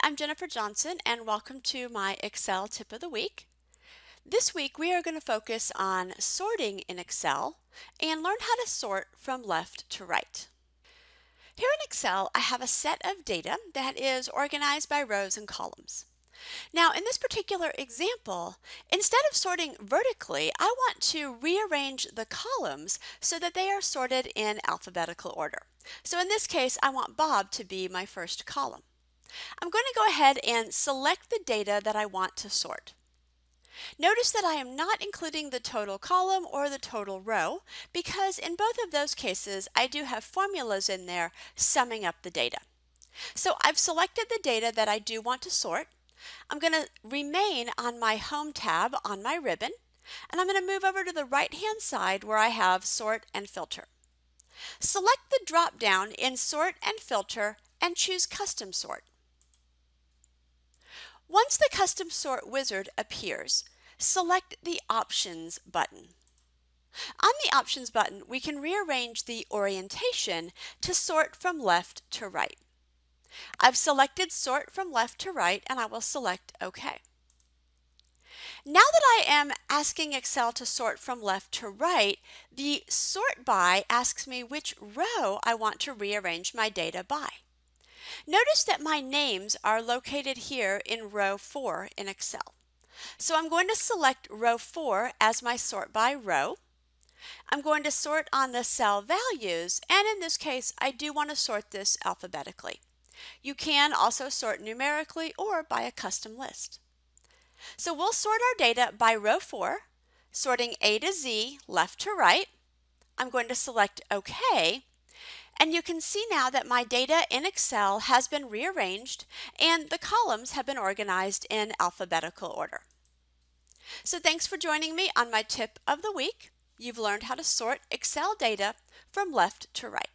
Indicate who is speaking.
Speaker 1: I'm Jennifer Johnson and welcome to my Excel tip of the week. This week we are going to focus on sorting in Excel and learn how to sort from left to right. Here in Excel, I have a set of data that is organized by rows and columns. Now, in this particular example, instead of sorting vertically, I want to rearrange the columns so that they are sorted in alphabetical order. So in this case, I want Bob to be my first column. I'm going to go ahead and select the data that I want to sort. Notice that I am not including the total column or the total row because in both of those cases I do have formulas in there summing up the data. So I've selected the data that I do want to sort. I'm going to remain on my Home tab on my ribbon, and I'm going to move over to the right-hand side where I have Sort and Filter. Select the drop-down in Sort and Filter and choose Custom Sort. Once the Custom Sort wizard appears, select the Options button. On the Options button, we can rearrange the orientation to sort from left to right. I've selected Sort from left to right, and I will select OK. Now that I am asking Excel to sort from left to right, the Sort By asks me which row I want to rearrange my data by. Notice that my names are located here in row 4 in Excel. So I'm going to select row 4 as my sort by row. I'm going to sort on the cell values, and in this case, I do want to sort this alphabetically. You can also sort numerically or by a custom list. So we'll sort our data by row 4, sorting A to Z, left to right. I'm going to select OK. And you can see now that my data in Excel has been rearranged and the columns have been organized in alphabetical order. So thanks for joining me on my tip of the week. You've learned how to sort Excel data from left to right.